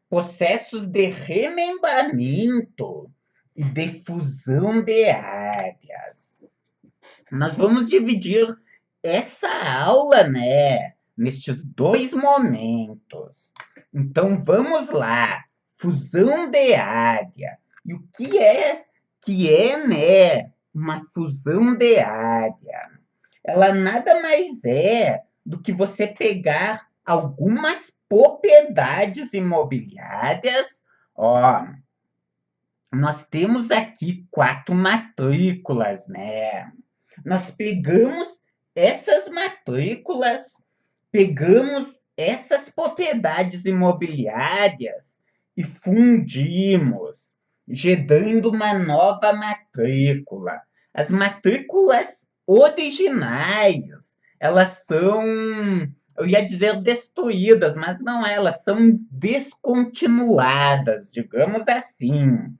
processos de remembramento e de fusão de áreas. Nós vamos dividir essa aula, né, nestes dois momentos. Então vamos lá, fusão de área. E o que é, né, uma fusão de área? Ela nada mais é do que você pegar algumas propriedades imobiliárias. Ó, nós temos aqui 4 matrículas, né? Nós pegamos essas matrículas, pegamos essas propriedades imobiliárias e fundimos, gerando uma nova matrícula. As matrículas originais, elas são, eu ia dizer destruídas, mas não, elas são descontinuadas, digamos assim.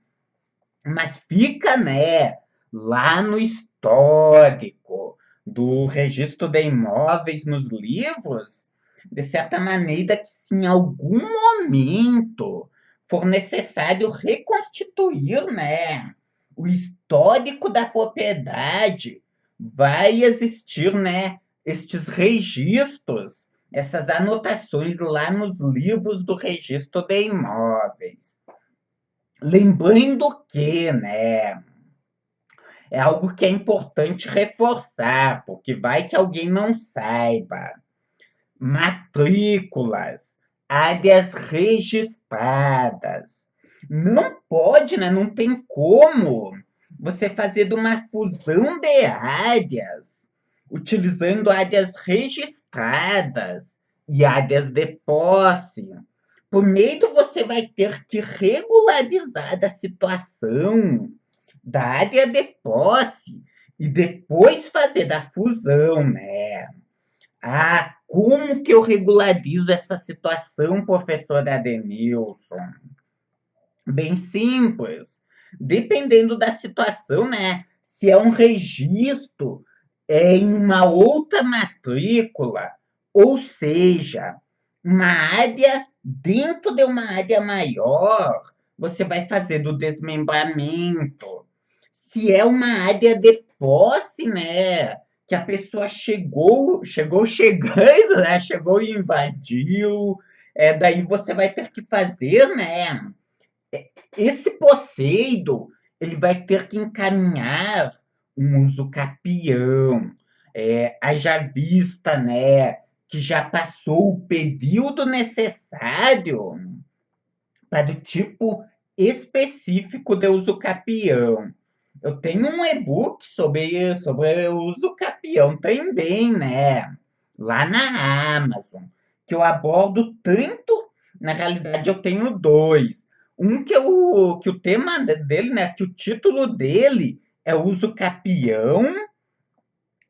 Mas fica, né, lá no histórico do registro de imóveis nos livros, de certa maneira que se em algum momento for necessário reconstituir, né, o histórico da propriedade, vai existir, né, estes registros, essas anotações lá nos livros do registro de imóveis. Lembrando que, né, é algo que é importante reforçar, porque vai que alguém não saiba. Matrículas, áreas registradas. Não pode, né? Não tem como você fazer de uma fusão de áreas, utilizando áreas registradas e áreas de posse. Primeiro você vai ter que regularizar a situação da área de posse e depois fazer da fusão, né? Ah, como que eu regularizo essa situação, professor Adenilson? Bem simples. Dependendo da situação, né? Se é um registro em uma outra matrícula, ou seja, uma área dentro de uma área maior, você vai fazer do desmembramento. Se é uma área de posse, né? Que a pessoa chegou chegando, né? Chegou e invadiu. Daí você vai ter que fazer, né? Esse posseiro, ele vai ter que encaminhar um uso capião. Haja vista, né? Que já passou o período necessário para o tipo específico de uso capião. Eu tenho um e-book sobre o uso capião também, né? Lá na Amazon, que eu abordo tanto, na realidade eu tenho dois. Um que o tema dele, né? Que o título dele é uso capião,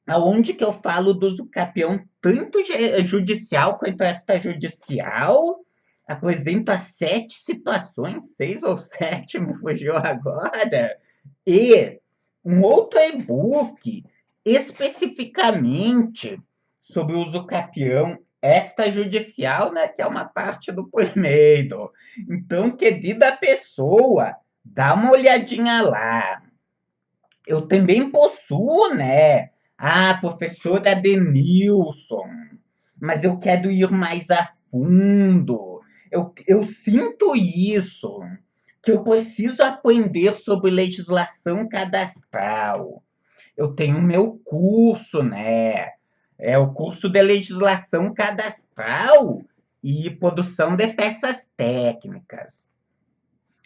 aonde que eu falo do uso capião tanto judicial quanto extrajudicial. Apresento as 7 situações, 6 ou 7, me fugiu agora. E um outro e-book especificamente sobre o uso capião extrajudicial, né, que é uma parte do primeiro. Então, querida pessoa, dá uma olhadinha lá. Eu também possuo, né? Ah, professora Denilson, mas eu quero ir mais a fundo. Eu sinto isso, que eu preciso aprender sobre legislação cadastral. Eu tenho meu curso, né? É o curso de legislação cadastral e produção de peças técnicas.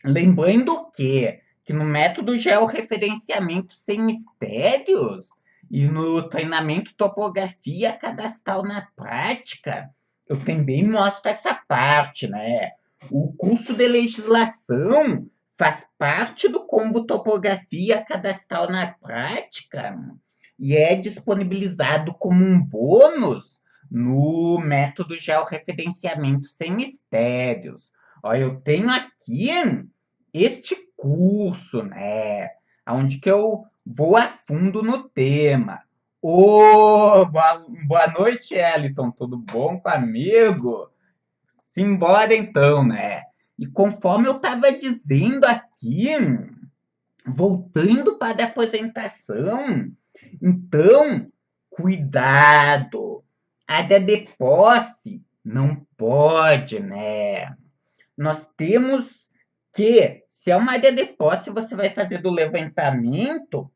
Lembrando que no método georreferenciamento sem mistérios e no treinamento topografia cadastral na prática, eu também mostro essa parte, né? O curso de legislação faz parte do combo topografia cadastral na prática e é disponibilizado como um bônus no método georreferenciamento sem mistérios. Olha, eu tenho aqui este curso, né? Onde que eu vou a fundo no tema. Ô, boa noite, Eliton. Tudo bom com amigo? Simbora então, né? E conforme eu estava dizendo aqui, voltando para a aposentação, então, cuidado. Área de posse não pode, né? Nós temos que, se é uma área de posse, você vai fazer do levantamento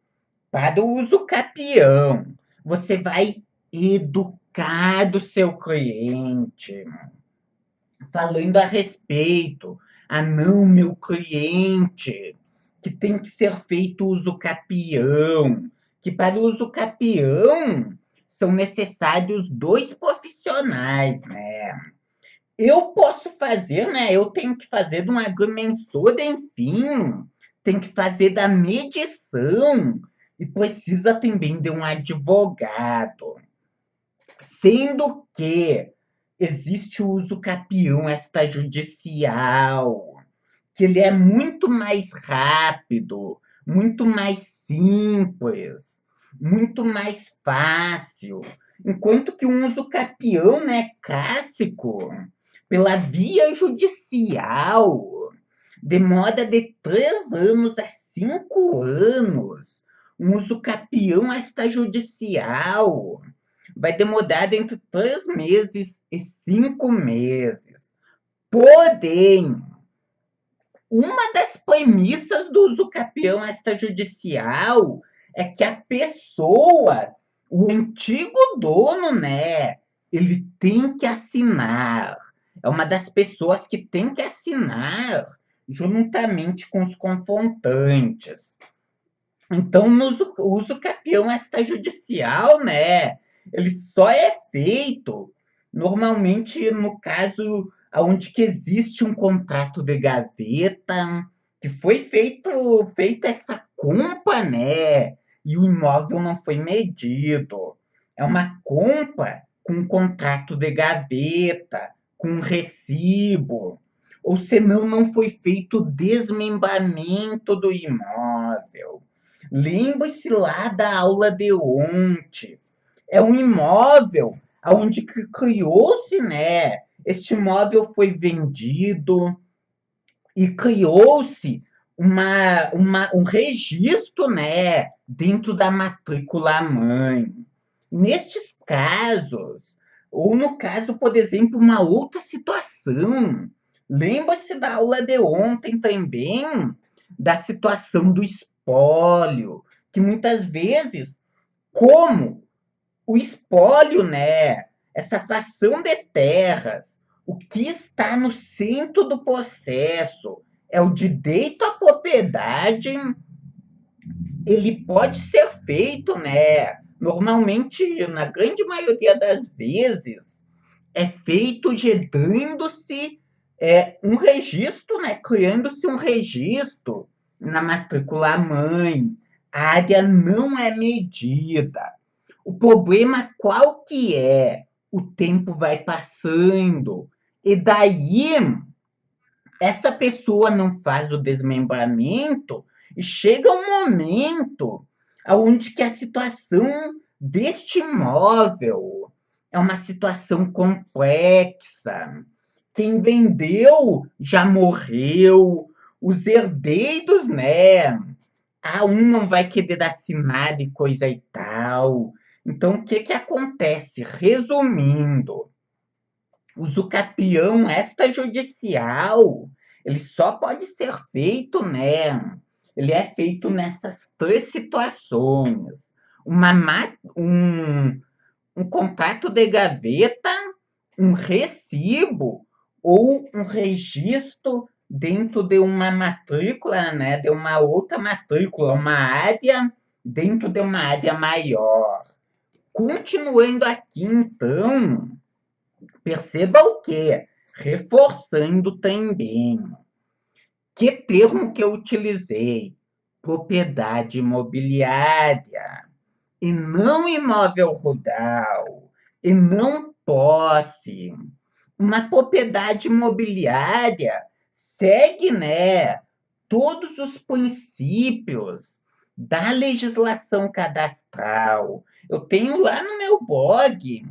para o uso capião. Você vai educar o seu cliente, falando a respeito. Ah, não, meu cliente, que tem que ser feito uso capião, que para o uso capião são necessários dois profissionais, né? Eu posso fazer, né? Eu tenho que fazer de um agrimensor, enfim, tem que fazer da medição e precisa também de um advogado. Sendo que existe o uso capião extrajudicial, que ele é muito mais rápido, muito mais simples, muito mais fácil. Enquanto que o uso capião, né, clássico, pela via judicial, demora de 3 anos a 5 anos. Um uso capião extrajudicial vai demorar entre 3 meses e 5 meses. Porém, uma das premissas do uso capião extrajudicial é que a pessoa, o antigo dono, né, ele tem que assinar. É uma das pessoas que tem que assinar juntamente com os confrontantes. Então, no uso capião extrajudicial, né, ele só é feito normalmente no caso onde que existe um contrato de gaveta, que foi feita essa compra, né, e o imóvel não foi medido. É uma compra com um contrato de gaveta, com um recibo, ou senão não foi feito o desmembramento do imóvel. Lembre-se lá da aula de ontem. É um imóvel onde criou-se, né? Este imóvel foi vendido e criou-se um registro, né? Dentro da matrícula mãe. Nestes casos, ou no caso, por exemplo, uma outra situação. Lembra-se da aula de ontem também, da situação do espólio, que muitas vezes, como o espólio, né, essa fração de terras, o que está no centro do processo é o direito à propriedade, ele pode ser feito, né, normalmente, na grande maioria das vezes, é feito gerando-se um registro, né? Criando-se um registro na matrícula mãe. A área não é medida. O problema qual que é? O tempo vai passando. E daí, essa pessoa não faz o desmembramento e chega um momento onde que a situação deste imóvel é uma situação complexa. Quem vendeu já morreu, os herdeiros, né? Um não vai querer assinar e coisa e tal. Então, o que que acontece? Resumindo, o usucapião extrajudicial, ele só pode ser feito, né? Ele é feito nessas três situações. Um contrato de gaveta, um recibo ou um registro dentro de uma matrícula, né? De uma outra matrícula, uma área dentro de uma área maior. Continuando aqui, então, perceba o quê? Reforçando também. Que termo que eu utilizei? Propriedade imobiliária, e não imóvel rural, e não posse. Uma propriedade imobiliária segue, né, todos os princípios da legislação cadastral. Eu tenho lá no meu blog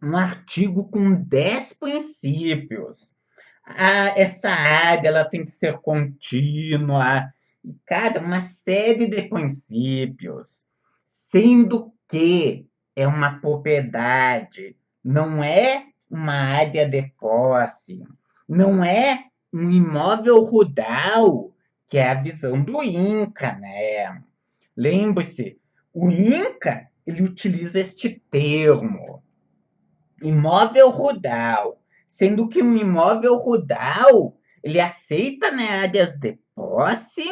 um artigo com 10 princípios. Essa área ela tem que ser contínua, e cada uma série de princípios, sendo que é uma propriedade, não é uma área de posse, não é um imóvel rural, que é a visão do Inca, né? Lembre-se, o Inca ele utiliza este termo imóvel rural, sendo que um imóvel rural ele aceita, né, áreas de posse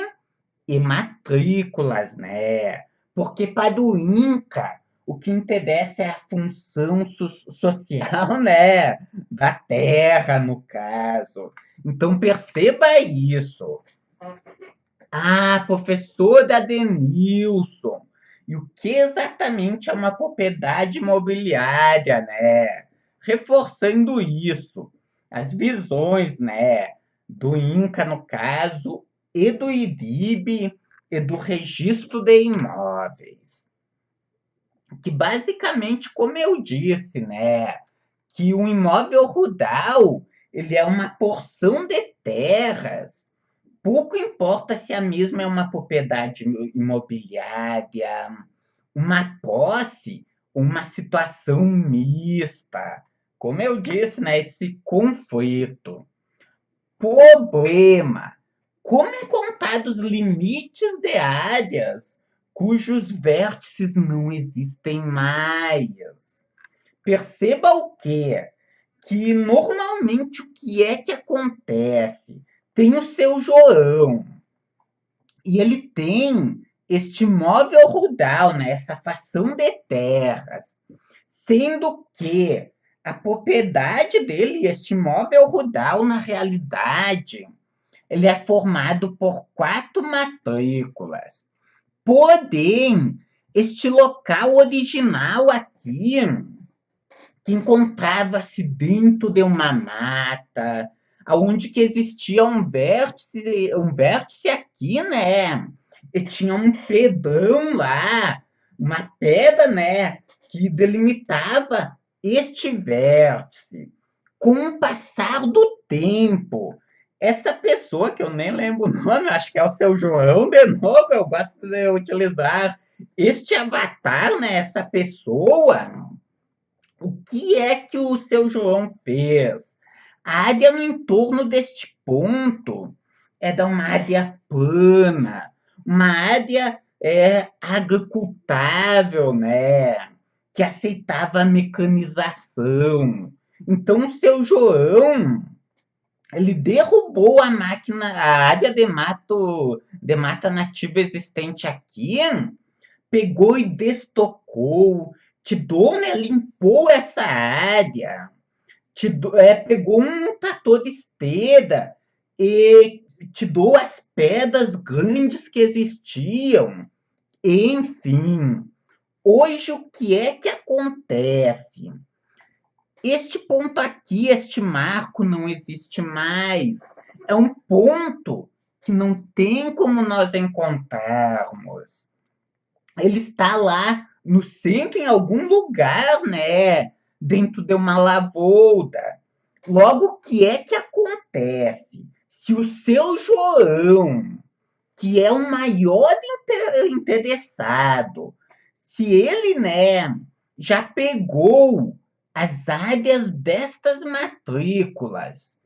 e matrículas, né? Porque para o Inca o que interessa é a função social, né, da terra, no caso. Então perceba isso. Ah, professor Adenilson, e o que exatamente é uma propriedade imobiliária, né? Reforçando isso, as visões, né, do Inca, no caso, e do IDIB e do registro de imóveis. Que basicamente, como eu disse, né, que o imóvel rural, ele é uma porção de terras. Pouco importa se a mesma é uma propriedade imobiliária, uma posse, uma situação mista. Como eu disse, né, esse conflito. Problema: como encontrar os limites de áreas cujos vértices não existem mais? Perceba o quê? Que normalmente o que é que acontece? Tem o seu João, e ele tem este móvel rural, né, essa fração de terras, sendo que a propriedade dele, este móvel rural, na realidade, ele é formado por 4 matrículas. Porém, este local original aqui, que encontrava-se dentro de uma mata, aonde que existia um vértice aqui, né? E tinha um pedrão lá, uma pedra, né? Que delimitava este vértice. Com o passar do tempo, essa pessoa, que eu nem lembro o nome, acho que é o seu João de novo, eu gosto de utilizar este avatar, né? Essa pessoa, o que é que o seu João fez? A área no entorno deste ponto é uma área plana, uma área agricultável, né? Que aceitava a mecanização. Então, o seu João, ele derrubou a máquina, a área de mata nativa existente aqui, pegou e destocou, né, limpou essa área, pegou um trator de esteira e tirou as pedras grandes que existiam. Enfim, hoje o que é que acontece? Este ponto aqui, este marco não existe mais. É um ponto que não tem como nós encontrarmos. Ele está lá no centro, em algum lugar, né? Dentro de uma lavoura. Logo, o que é que acontece? Se o seu João, que é o maior interessado, se ele, né, já pegou as áreas destas matrículas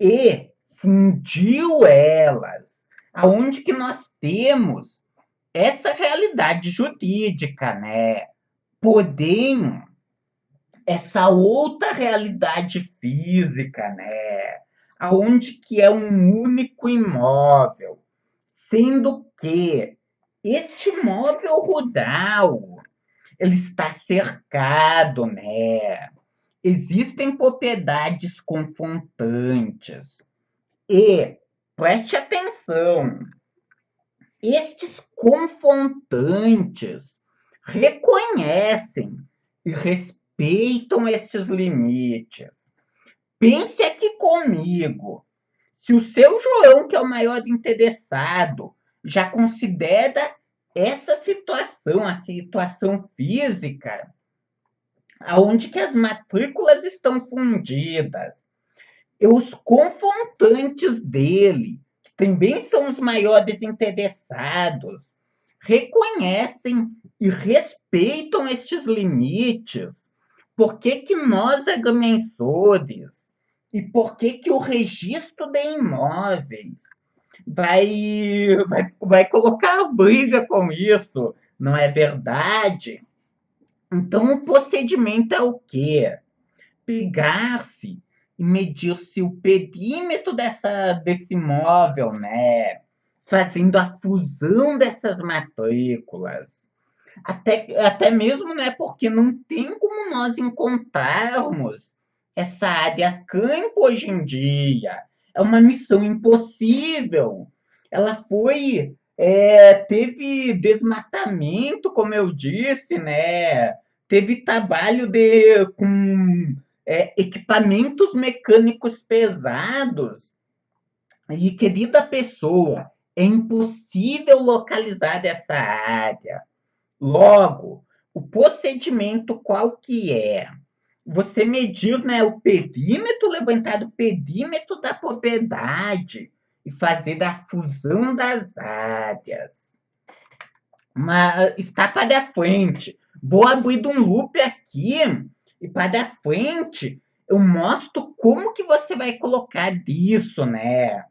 e fundiu elas, aonde que nós temos essa realidade jurídica, né? Porém, essa outra realidade física, né? Aonde que é um único imóvel, sendo que este imóvel rural, ele está cercado, né? Existem propriedades confrontantes. E, preste atenção, estes confrontantes reconhecem e respeitam estes limites. Pense aqui comigo. Se o seu João, que é o maior interessado, já considera essa situação, a situação física, aonde que as matrículas estão fundidas, E os confrontantes dele, que também são os maiores interessados, reconhecem e respeitam estes limites. Por que que nós, agrimensores, e por que que o registro de imóveis vai colocar a briga com isso? Não é verdade? Então, o procedimento é o quê? Pegar-se e medir-se o perímetro desse imóvel, né? Fazendo a fusão dessas matrículas. Até mesmo, né? Porque não tem como nós encontrarmos essa área campo hoje em dia. É uma missão impossível. Ela teve desmatamento, como eu disse, né? Teve trabalho com equipamentos mecânicos pesados. E, querida pessoa, é impossível localizar essa área. Logo, o procedimento qual que é? Você medir, né, o perímetro, levantar o perímetro da propriedade e fazer a fusão das áreas. Mas está para frente. Vou abrir um loop aqui e para frente eu mostro como que você vai colocar isso, né?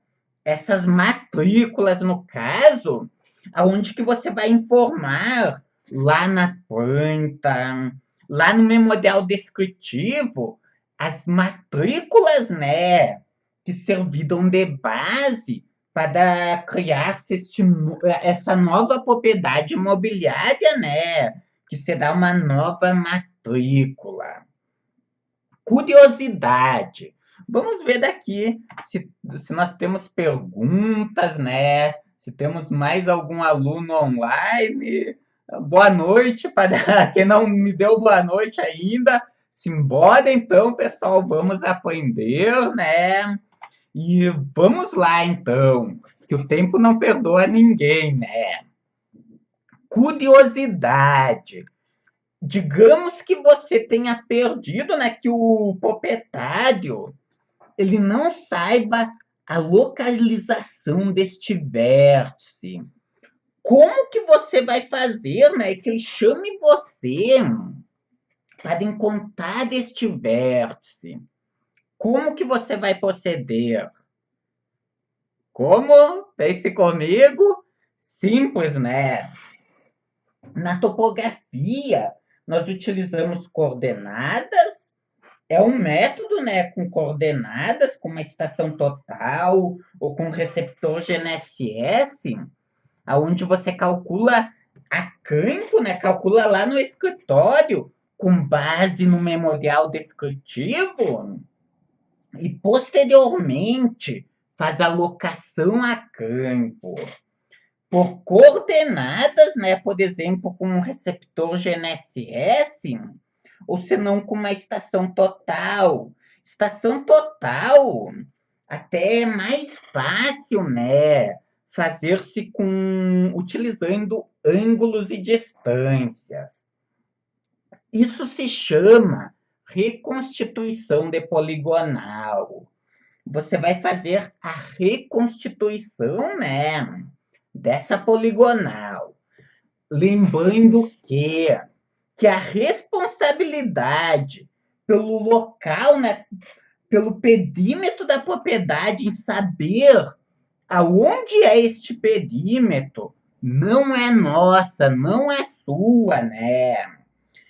Essas matrículas, no caso, aonde que você vai informar lá na planta, lá no memorial descritivo, as matrículas, né, que serviram de base para criar essa nova propriedade imobiliária, né, que será uma nova matrícula. Curiosidade. Vamos ver daqui se nós temos perguntas, né? Se temos mais algum aluno online. Boa noite para quem não me deu boa noite ainda. Simbora então, pessoal, vamos aprender, né? E vamos lá então, que o tempo não perdoa ninguém, né? Curiosidade. Digamos que você tenha perdido, né, que o proprietário ele não saiba a localização deste vértice. Como que você vai fazer, né, que ele chame você para encontrar este vértice? Como que você vai proceder? Como? Pense comigo. Simples, né? Na topografia, nós utilizamos coordenadas. É um método, né, com coordenadas, com uma estação total ou com receptor GNSS, aonde você calcula a campo, né, calcula lá no escritório, com base no memorial descritivo, e posteriormente faz a locação a campo. Por coordenadas, né, por exemplo, com um receptor GNSS, ou se não com uma estação total. Estação total até é mais fácil, né? Fazer-se utilizando ângulos e distâncias. Isso se chama reconstituição de poligonal. Você vai fazer a reconstituição, né, dessa poligonal. Lembrando que a responsabilidade pelo local, né, pelo perímetro da propriedade, em saber aonde é este perímetro, não é nossa, não é sua, né?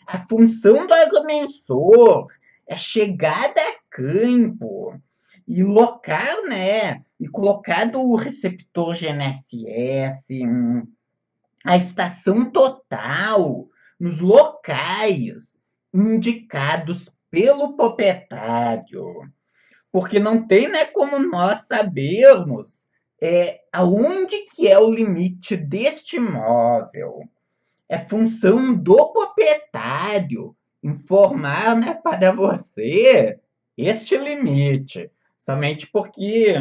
A função do agrimensor é chegada a campo e locar, né? E colocar do receptor GNSS, a estação total nos locais indicados pelo proprietário. Porque não tem, né, como nós sabermos aonde que é o limite deste imóvel. É função do proprietário informar, né, para você este limite. Somente porque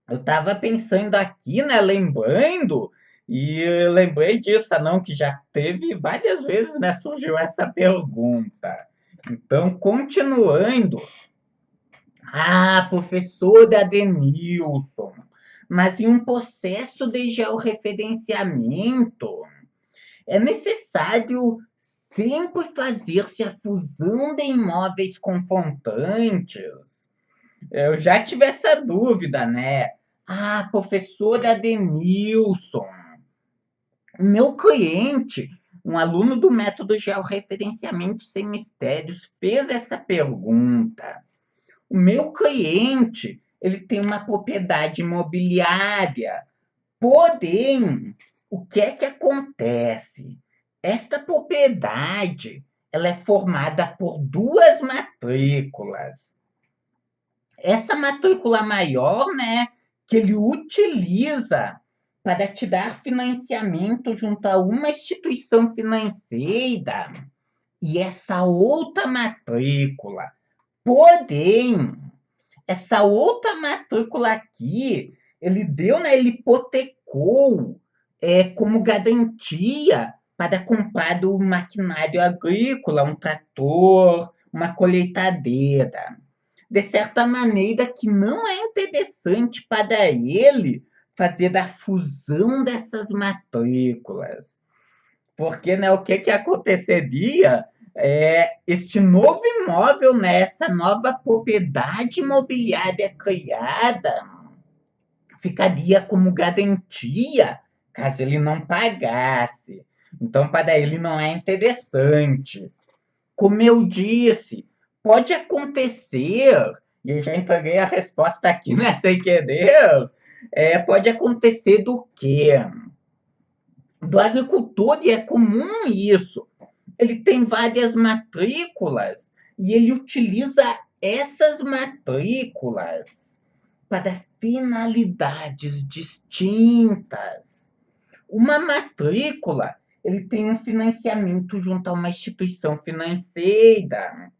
eu estava pensando aqui, né, lembrando, e eu lembrei disso, não, que já teve várias vezes, né, surgiu essa pergunta. Então, continuando, Ah, professor Adenilson, mas em um processo de georreferenciamento, é necessário sempre fazer-se a fusão de imóveis confrontantes. Eu já tive essa dúvida, né? Ah, professor Adenilson, o meu cliente, um aluno do método georreferenciamento sem mistérios, fez essa pergunta. O meu cliente, ele tem uma propriedade imobiliária, porém, o que é que acontece? Esta propriedade, ela é formada por duas matrículas. Essa matrícula maior, né, que ele utiliza para te dar financiamento junto a uma instituição financeira, e essa outra matrícula, porém, essa outra matrícula aqui, ele deu, né? Ele hipotecou como garantia para comprar do maquinário agrícola, um trator, uma colheitadeira. De certa maneira que não é interessante para ele fazer a fusão dessas matrículas. Porque, né, o que que aconteceria este novo imóvel, né, essa nova propriedade imobiliária criada, ficaria como garantia caso ele não pagasse. Então, para ele não é interessante. Como eu disse, pode acontecer, e eu já entreguei a resposta aqui, né, sem querer, pode acontecer do quê? Do agricultor, e é comum isso. Ele tem várias matrículas e ele utiliza essas matrículas para finalidades distintas. Uma matrícula, ele tem um financiamento junto a uma instituição financeira.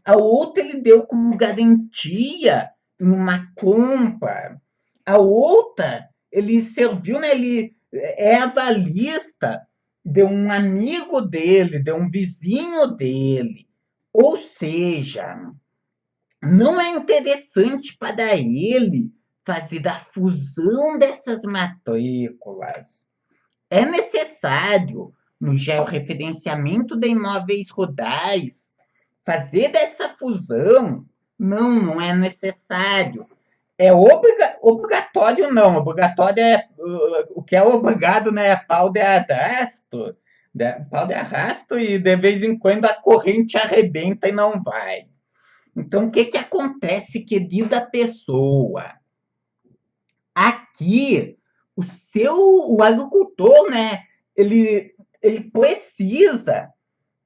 A outra ele deu como garantia em uma compra. A outra, ele serviu, né? Ele é avalista de um amigo dele, de um vizinho dele. Ou seja, não é interessante para ele fazer a fusão dessas matrículas. É necessário, no georreferenciamento de imóveis rurais, fazer dessa fusão. Não, não é necessário. É obrigatório, não. Obrigatório é o que é obrigado, né? É pau de arrasto. Pau de arrasto e de vez em quando a corrente arrebenta e não vai. Então, o que que acontece, querida pessoa? Aqui, o agricultor, né? Ele precisa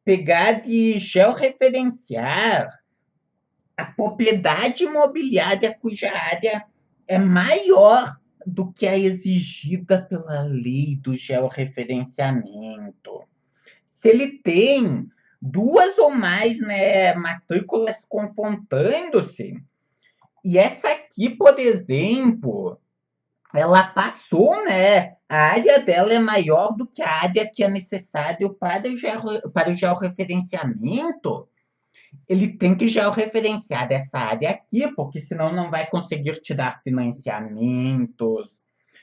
pegar de georreferenciar a propriedade imobiliária cuja área é maior do que a exigida pela lei do georreferenciamento. Se ele tem duas ou mais, né, matrículas confrontando-se, e essa aqui, por exemplo, ela passou, né? A área dela é maior do que a área que é necessário para o georreferenciamento. Ele tem que georreferenciar essa área aqui, porque senão não vai conseguir te dar financiamentos,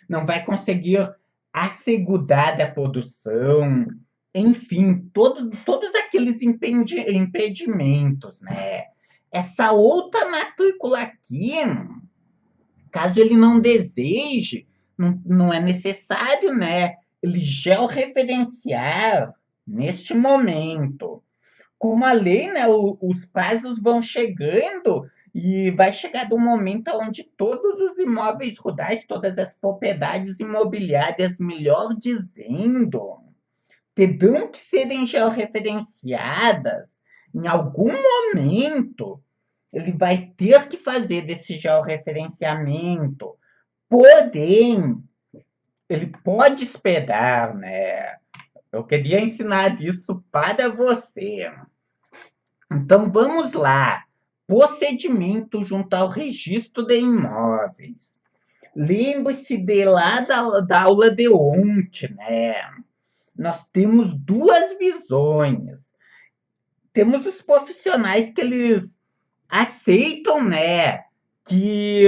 não vai conseguir assegurar a produção, enfim, todos aqueles impedimentos, né? Essa outra matrícula aqui, caso ele não deseje, não é necessário, né? Ele georreferenciar neste momento. Como a lei, né, os prazos vão chegando e vai chegar um momento onde todos os imóveis rurais, todas as propriedades imobiliárias, melhor dizendo, terão que serem georreferenciadas em algum momento. Ele vai ter que fazer desse georreferenciamento. Porém, ele pode esperar, né? Eu queria ensinar isso para você. Então vamos lá. Procedimento junto ao registro de imóveis. Lembre-se de lá da aula de ontem, né? Nós temos duas visões. Temos os profissionais que eles aceitam, né? que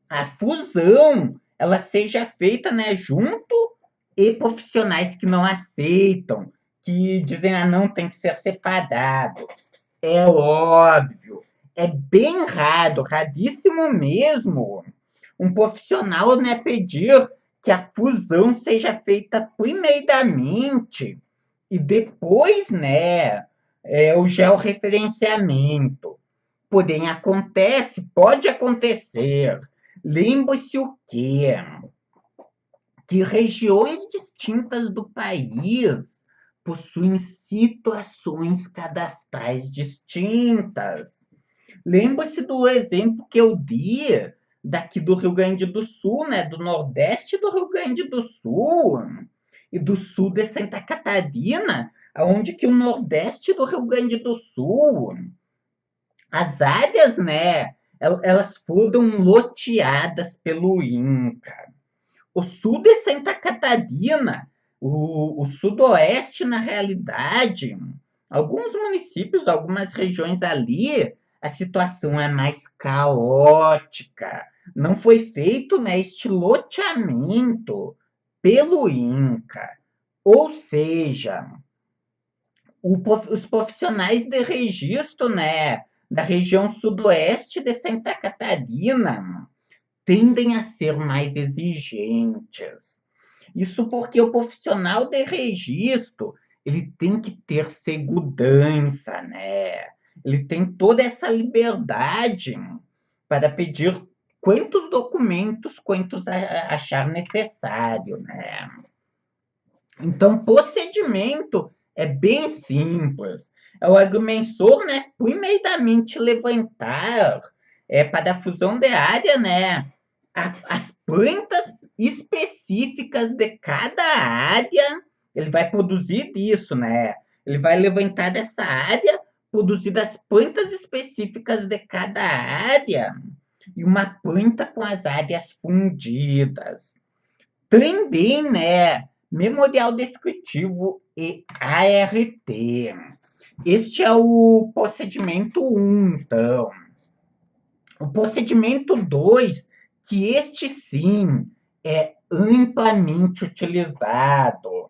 a fusão ela seja feita, né, junto e profissionais que não aceitam, que dizem, ah, não, tem que ser separado. É óbvio, é bem raro, raríssimo mesmo, um profissional, né, pedir que a fusão seja feita primeiramente e depois, né, o georreferenciamento. Porém, pode acontecer. Lembre-se o quê? Que regiões distintas do país possuem situações cadastrais distintas. Lembre-se do exemplo que eu dei daqui do Rio Grande do Sul, né? Do Nordeste do Rio Grande do Sul e do Sul de Santa Catarina, onde que o Nordeste do Rio Grande do Sul, as áreas, né? Elas foram loteadas pelo INCRA. O sul de Santa Catarina, o sudoeste, na realidade, alguns municípios, algumas regiões ali, a situação é mais caótica. Não foi feito, né, este loteamento pelo INCA. Ou seja, os profissionais de registro, né, da região sudoeste de Santa Catarina tendem a ser mais exigentes. Isso porque o profissional de registro, ele tem que ter segurança, né? Ele tem toda essa liberdade para pedir quantos achar necessário, né? Então, o procedimento é bem simples. É o agrimensor, né, primeiramente levantar para a fusão de área, né, as plantas específicas de cada área, ele vai produzir isso, né? Ele vai levantar dessa área, produzir as plantas específicas de cada área e uma planta com as áreas fundidas. Também, né, memorial descritivo e ART. Este é o procedimento 1, então. O procedimento 2, que este sim é amplamente utilizado.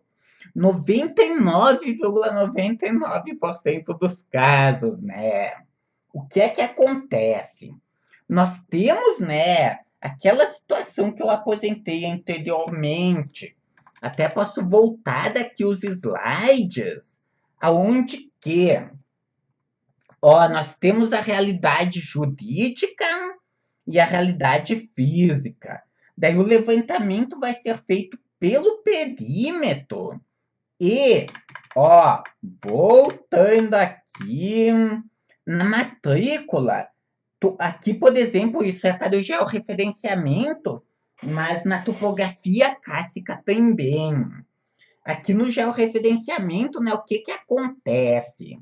99,99% dos casos, né? O que é que acontece? Nós temos, né, aquela situação que eu aposentei anteriormente. Até posso voltar daqui os slides, aonde que, ó, nós temos a realidade jurídica e a realidade física. Daí o levantamento vai ser feito pelo perímetro. E, ó, voltando aqui na matrícula, aqui, por exemplo, isso é para o georreferenciamento, mas na topografia clássica também. Aqui no georreferenciamento, né, o que, que acontece?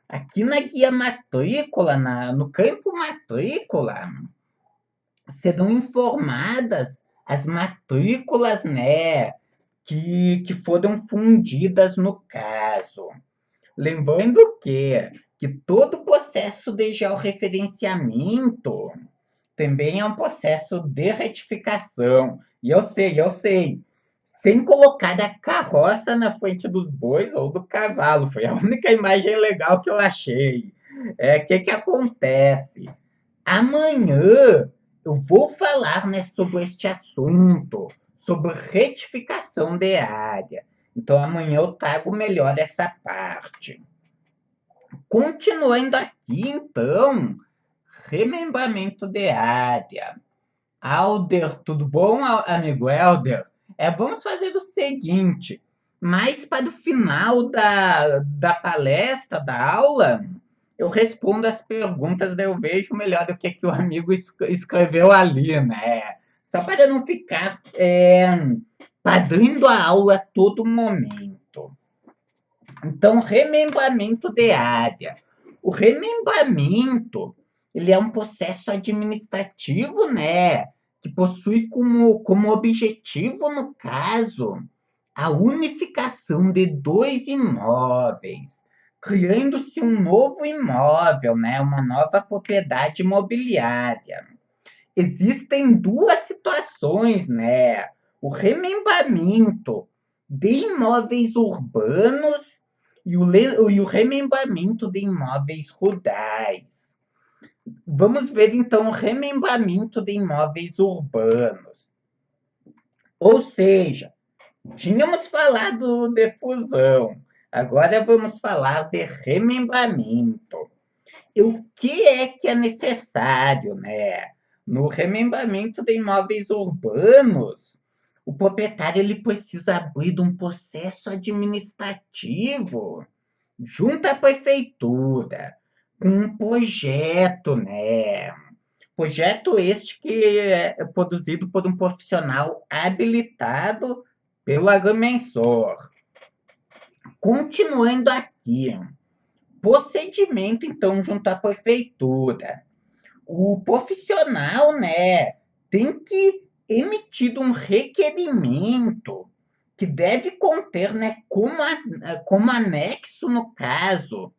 Aqui na guia matrícula, no campo matrícula, serão informadas as matrículas, né, que foram fundidas no caso. Lembrando que todo processo de georreferenciamento também é um processo de retificação. E eu sei. Sem colocar a carroça na frente dos bois ou do cavalo. Foi a única imagem legal que eu achei. O que acontece? Amanhã eu vou falar, né, sobre este assunto, sobre retificação de área. Então amanhã eu trago melhor essa parte. Continuando aqui, então, remembramento de área. Alder, tudo bom, amigo Helder? Vamos fazer o seguinte, mais para o final da palestra, da aula, eu respondo as perguntas, daí eu vejo melhor do que o amigo escreveu ali, né? Só para não ficar padrindo a aula a todo momento. Então, remembramento de área. O remembramento, ele é um processo administrativo, né? Que possui como objetivo, no caso, a unificação de dois imóveis. criando-se um novo imóvel, né, uma nova propriedade imobiliária. Existem duas situações, né? O remembramento de imóveis urbanos e o remembramento de imóveis rurais. Vamos ver então o remembramento de imóveis urbanos. Ou seja, tínhamos falado de fusão, agora vamos falar de remembramento. E o que é necessário, né? No remembramento de imóveis urbanos, o proprietário ele precisa abrir de um processo administrativo junto à prefeitura, com um projeto, né? Projeto este que é produzido por um profissional habilitado pelo agrimensor. Continuando aqui, procedimento, então, junto à prefeitura. O profissional, né, tem que emitir um requerimento que deve conter, né, como anexo, no caso,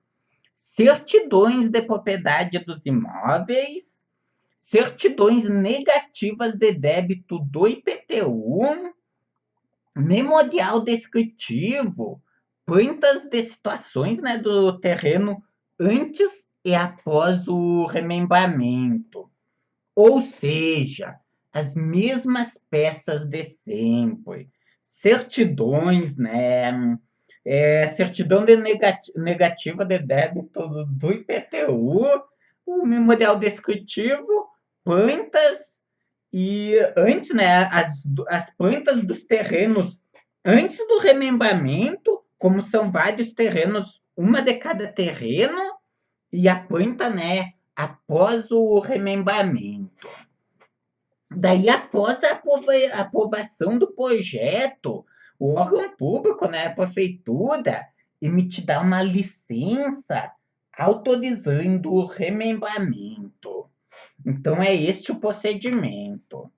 certidões de propriedade dos imóveis, certidões negativas de débito do IPTU, memorial descritivo, quantas de situações, né, do terreno antes e após o remembramento. Ou seja, as mesmas peças de sempre. Certidões, né? Certidão de negativa de débito do IPTU, o memorial descritivo, plantas e antes, né, as plantas dos terrenos antes do remembramento, como são vários terrenos, uma de cada terreno, e a planta, né, após o remembramento. Daí, após a aprovação do projeto, o órgão público, né, a prefeitura, emitirá uma licença autorizando o remembramento. Então, é este o procedimento.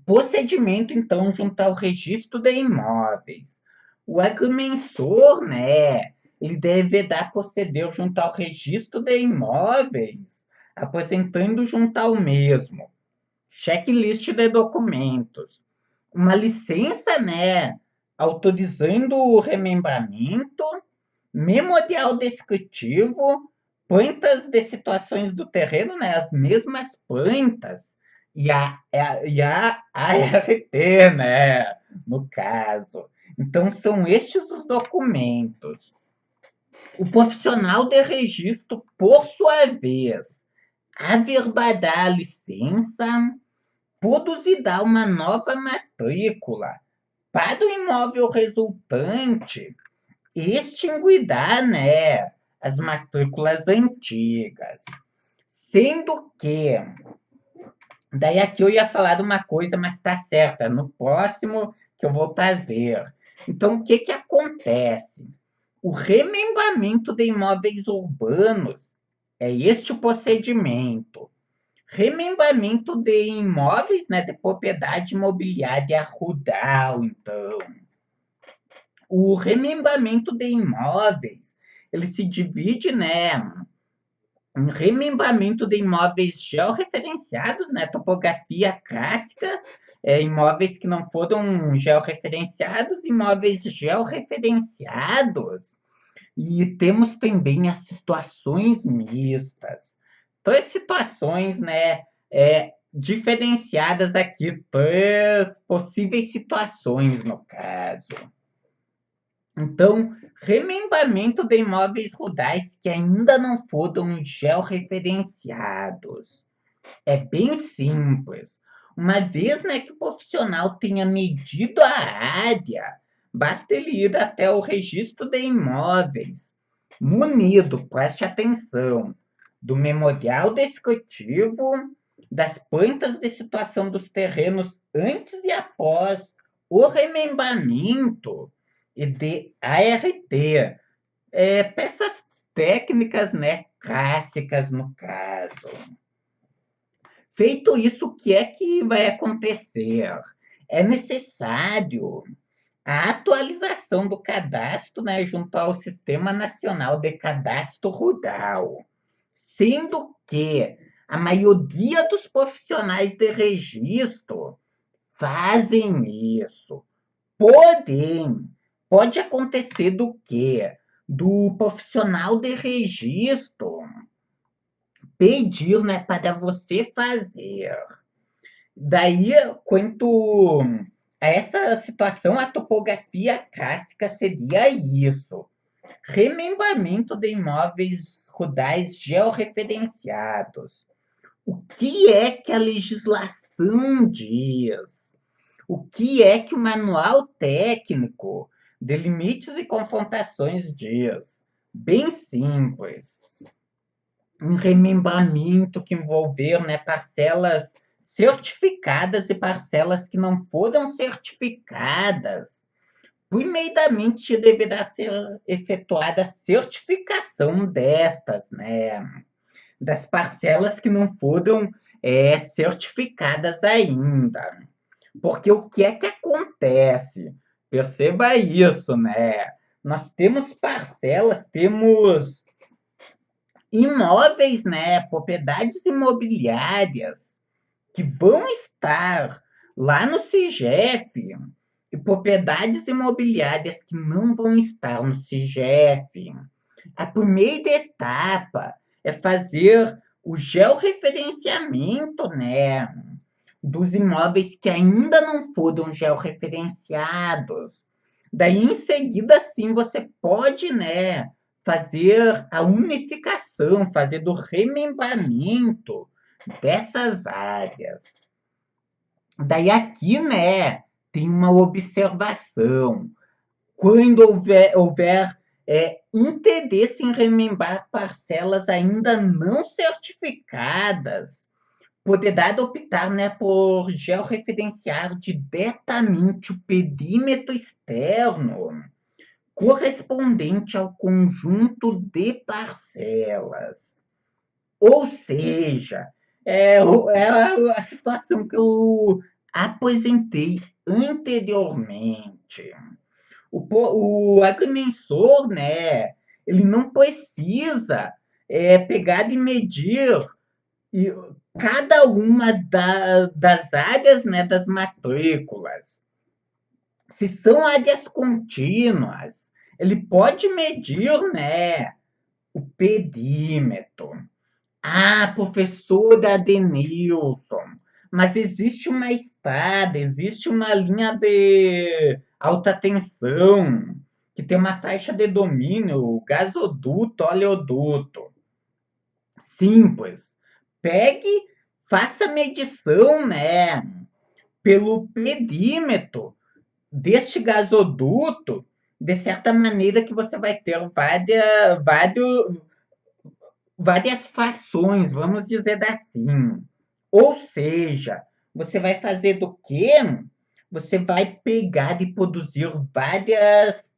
Procedimento, então, junto ao registro de imóveis. O agrimensor, né, ele deve proceder junto ao registro de imóveis, apresentando junto ao mesmo checklist de documentos, uma licença, né, autorizando o remembramento, memorial descritivo, plantas de situações do terreno, né, as mesmas plantas, e a ART, né, no caso. Então, são estes os documentos. O profissional de registro, por sua vez, averbará a licença, produzirá uma nova matrícula para o imóvel resultante e extinguirá, né, as matrículas antigas. Sendo que, daí aqui eu ia falar de uma coisa, mas está certa, no próximo que eu vou trazer. Então, o que acontece? O remembramento de imóveis urbanos é este o procedimento. Remembramento de imóveis, né, de propriedade imobiliária rural, então. O remembramento de imóveis, ele se divide, né, em remembramento de imóveis georreferenciados, né, topografia clássica, imóveis que não foram georreferenciados, imóveis georreferenciados, e temos também as situações mistas. Três situações, né, diferenciadas aqui, três possíveis situações, no caso. Então, remembramento de imóveis rurais que ainda não foram georreferenciados. É bem simples. Uma vez, né, que o profissional tenha medido a área, basta ele ir até o registro de imóveis, munido, preste atenção, do memorial descritivo, das plantas de situação dos terrenos antes e após o remembramento e de ART, peças técnicas, né, clássicas no caso. Feito isso, o que é que vai acontecer? É necessário a atualização do cadastro, né, junto ao Sistema Nacional de Cadastro Rural, sendo que a maioria dos profissionais de registro fazem isso. Porém, pode acontecer do quê? Do profissional de registro pedir, né, para você fazer. Daí, quanto a essa situação, a topografia clássica seria isso: remembramento de imóveis rurais georreferenciados. O que é que a legislação diz? O que é que o manual técnico de limites e confrontações diz? Bem simples. Um remembramento que envolver, né, parcelas certificadas e parcelas que não foram certificadas. Primeiramente, deverá ser efetuada a certificação destas, né, das parcelas que não foram certificadas ainda. Porque o que é que acontece? Perceba isso, né? Nós temos parcelas, temos imóveis, né? Propriedades imobiliárias que vão estar lá no CIGEF e propriedades imobiliárias que não vão estar no CIGEF. A primeira etapa é fazer o georreferenciamento, né, dos imóveis que ainda não foram georreferenciados. Daí, em seguida, sim, você pode, né, fazer a unificação, fazer do remembramento dessas áreas. Daí aqui, né, tem uma observação. Quando houver interesse em remembrar parcelas ainda não certificadas, poderá optar, né, por georreferenciar diretamente o perímetro externo correspondente ao conjunto de parcelas. Ou seja, é a situação que eu apresentei anteriormente. O agrimensor, né, ele não precisa pegar e medir e cada uma das áreas, né, das matrículas. Se são áreas contínuas, ele pode medir, né, o perímetro. Ah, professora Denilson, mas existe uma estrada, existe uma linha de alta tensão, que tem uma faixa de domínio, gasoduto, oleoduto. Simples. Pegue, faça medição, né, pelo perímetro deste gasoduto, de certa maneira que você vai ter várias fações, vamos dizer assim. Ou seja, você vai fazer do quê? Você vai pegar e produzir várias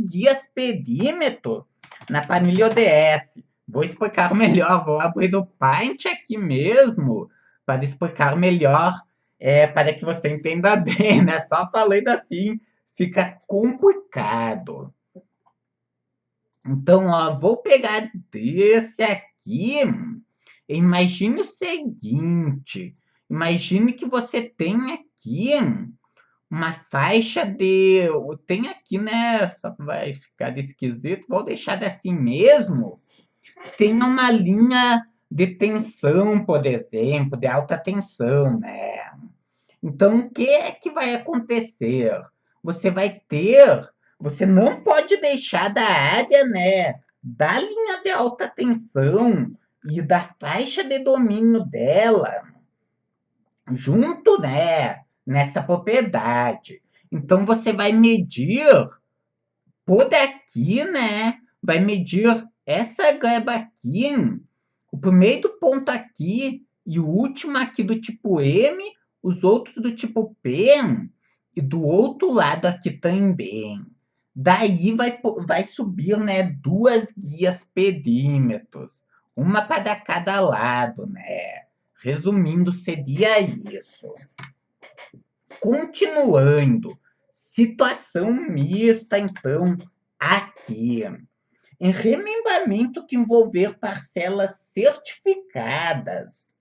guias perímetro na planilha ODS. Vou explicar melhor, vou abrir o Paint aqui mesmo para explicar melhor, para que você entenda bem, né? Só falando assim fica complicado. Então, ó, vou pegar desse aqui. Imagine o seguinte: imagine que você tem aqui uma faixa de. Tem aqui, né? Só vai ficar esquisito, vou deixar assim mesmo. Tem uma linha de tensão, por exemplo, de alta tensão, né? Então, o que é que vai acontecer? Você vai ter, você não pode deixar da área, né, da linha de alta tensão e da faixa de domínio dela junto, né, nessa propriedade. Então, você vai medir por aqui, né, vai medir essa gleba aqui, o primeiro ponto aqui e o último aqui do tipo M, os outros do tipo P e do outro lado aqui também. Daí vai subir, né, duas guias perímetros, uma para cada lado, né? Resumindo, seria isso. Continuando, situação mista, então, aqui. Em remembramento que envolver parcelas certificadas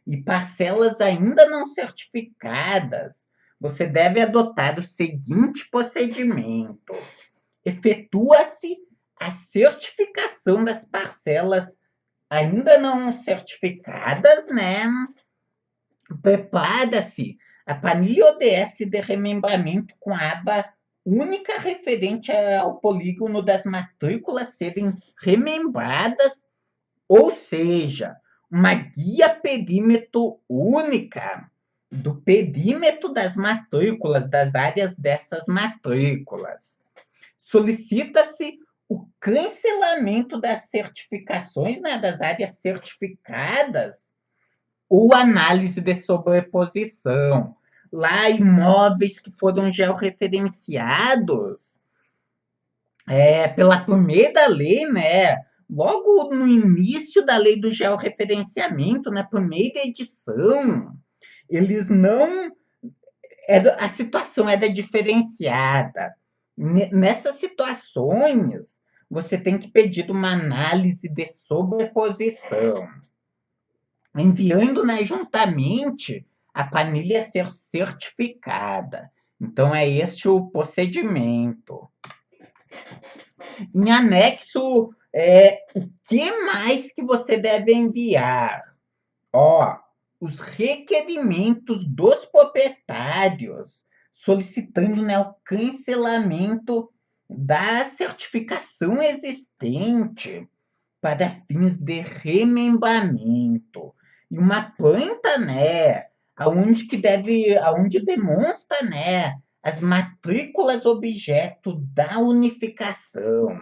e parcelas ainda não certificadas, você deve adotar o seguinte procedimento: efetua-se a certificação das parcelas ainda não certificadas, né? Prepara-se a planilha ODS de remembramento com a aba única referente ao polígono das matrículas serem remembradas, ou seja, uma guia perímetro única do perímetro das matrículas, das áreas dessas matrículas. Solicita-se o cancelamento das certificações, né, das áreas certificadas, ou análise de sobreposição. Lá, imóveis que foram georreferenciados pela primeira lei, né? Logo no início da lei do georreferenciamento, na primeira edição, eles não. A situação era diferenciada. Nessas situações, você tem que pedir uma análise de sobreposição, enviando, né, juntamente a planilha ser certificada. Então, é este o procedimento. Em anexo, o que mais que você deve enviar? Os requerimentos dos proprietários, solicitando, né, o cancelamento da certificação existente para fins de remembramento. E uma planta, né, aonde demonstra, né, as matrículas objeto da unificação.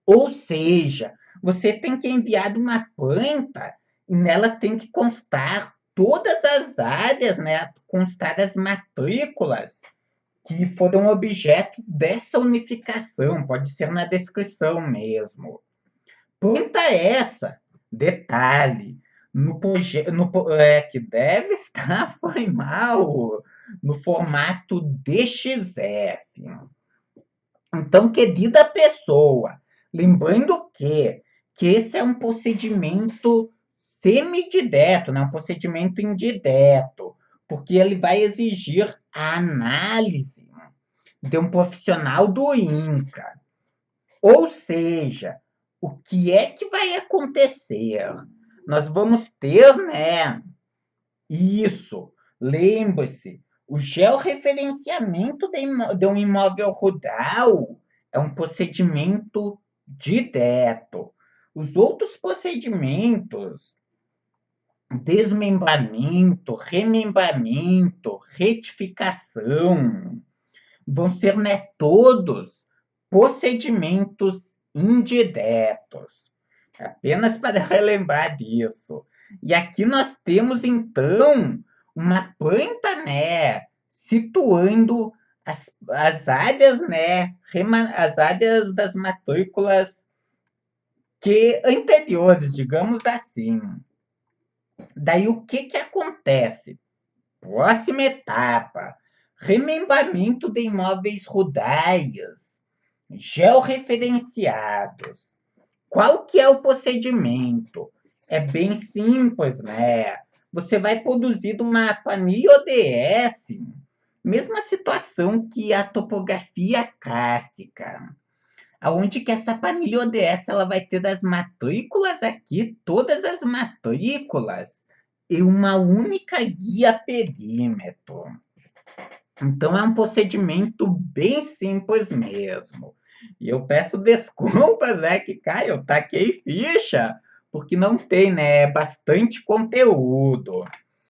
Ou seja, você tem que enviar uma planta e nela tem que constar todas as áreas, né, constar as matrículas que foram objeto dessa unificação, pode ser na descrição mesmo. Planta essa, detalhe, que deve estar foi mal no formato DXF. Então, querida pessoa, lembrando que esse é um procedimento semidireto, né? Um procedimento indireto, porque ele vai exigir a análise de um profissional do INCRA. Ou seja, o que é que vai acontecer? Nós vamos ter, né? Isso. Lembre-se, o georreferenciamento de um imóvel rural é um procedimento direto. Os outros procedimentos, desmembramento, remembramento, retificação, vão ser, né, todos procedimentos indiretos. Apenas para relembrar disso. E aqui nós temos, então, uma planta, né, situando as áreas, né, as áreas das matrículas anteriores, digamos assim. Daí o que acontece? Próxima etapa: remembramento de imóveis rurais, georreferenciados. Qual que é o procedimento? É bem simples, né? Você vai produzir uma planilha ODS, mesma situação que a topografia clássica, aonde que essa planilha ODS ela vai ter as matrículas aqui, todas as matrículas, e uma única guia perímetro. Então é um procedimento bem simples mesmo. E eu peço desculpas, né, que, cara, eu taquei ficha, porque não tem, né, bastante conteúdo.